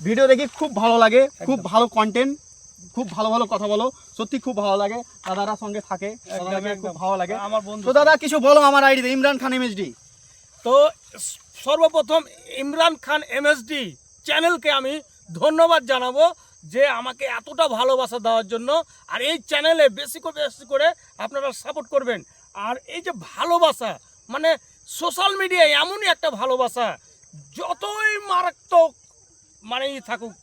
Video দেখি খুব ভালো লাগে, খুব ভালো কন্টেন্ট, খুব ভালো ভালো কথা বলো, সত্যি খুব ভালো লাগে। দাদারা সঙ্গে থাকে, দাদাকে খুব ভালো লাগে আমার বন্ধু। তো দাদা কিছু বলো আমার আইডিতে ইমরান খান এমএসডি। তো সর্বপ্রথম ইমরান খান এমএসডি চ্যানেলকে আমি ধন্যবাদ জানাবো যে আমাকে এতটা ভালোবাসা দেওয়ার জন্য। আর এই চ্যানেলে বেশি করে আপনারা সাপোর্ট করবেন। আর এই যে ভালোবাসা মানে সোশ্যাল মিডিয়ায় এমনই একটা ভালোবাসা, যতই মারাত্মক মানে থাকুক,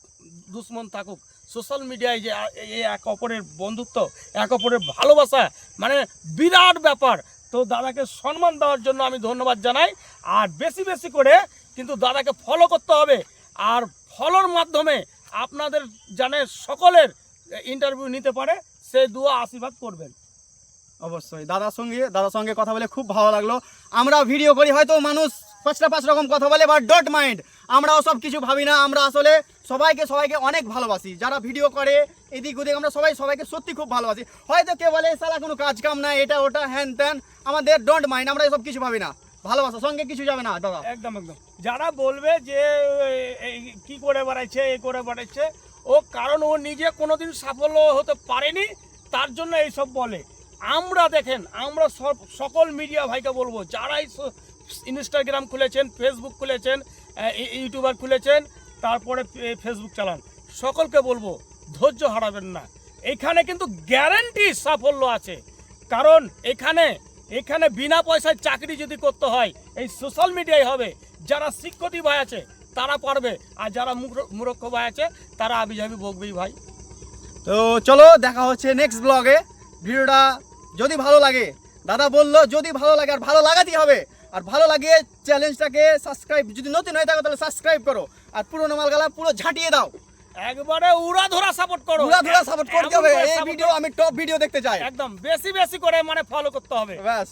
দুশ্মন থাকুক, সোশ্যাল মিডিয়ায় যে এই এক অপরের বন্ধুত্ব, এক অপরের ভালোবাসা মানে বিরাট ব্যাপার। তো দাদাকে সম্মান দেওয়ার জন্য আমি ধন্যবাদ জানাই। আর বেশি করে কিন্তু দাদাকে ফলো করতে হবে। আর ফলোর মাধ্যমে আপনাদের জানে সকলের ইন্টারভিউ নিতে পারে, সে দুয়া আশীর্বাদ করবেন। অবশ্যই দাদার সঙ্গে কথা বলে খুব ভালো লাগলো। আমরা ভিডিও করি, হয়তো মানুষ 5 রকম কথা বলে, বাট ডোন্ট মাইন্ড, আমরাও সব কিছু ভাবি না। আমরা আসলে সবাইকে অনেক ভালোবাসি। যারা ভিডিও করে এদিক ওদিক, আমরা সবাইকে সত্যি খুব ভালোবাসি। হয়তো কে বলে সালা কোনো কাজ কাম নাই, এটা ওটা হ্যান ত্যান, আমাদের ডোন্ট মাইন্ড, আমরা এসব কিছু ভাবি না। ভালোবাসা সঙ্গে কিছু যাবে না দাদা। একদম যারা বলবে যে এই কি করে বেড়াচ্ছে, এ করে বেড়াচ্ছে, ও কারণ ও নিজে কোনোদিন সাফল্য হতে পারেনি, তার জন্য এইসব বলে। আমরা দেখেন, আমরা সকল মিডিয়া ভাইকে বলবো, যারাই ইনস্টাগ্রাম খুলেছেন, ফেসবুক খুলেছেন, ইউটিউবার খুলেছেন, তারপরে ফেসবুক চালান, সকলকে বলবো ধৈর্য হারাবেন না। এখানে কিন্তু গ্যারান্টি সাফল্য আছে। কারণ এখানে বিনা পয়সায় চাকরি যদি করতে হয়, এই সোশ্যাল মিডিয়ায় হবে। যারা শিক্ষিত ভাই আছে তারা পারবে, আর যারা মূর্খ ভাই আছে তারা আবিজাবি বকবেই ভাই। তো চলো দেখা হচ্ছে নেক্সট ব্লগে। ভিডিওটা যদি ভালো লাগে, দাদা বললো যদি ভালো লাগে, আর ভালো লাগাতেই হবে, আর ভালো লাগে চ্যালেঞ্জটাকে সাবস্ক্রাইব, যদি নতুন হয়ে থাকো তাহলে সাবস্ক্রাইব করো, আর পুরোনো মালগালা পুরো ঝাঁটিয়ে দাও, একবারে উড়াধুরা সাপোর্ট করো, উড়াধুরা সাপোর্ট করতে হবে। এই ভিডিও আমি টপ ভিডিও দেখতে চাই, একদম বেশি করে মানে ফলো করতে হবে। ব্যাস।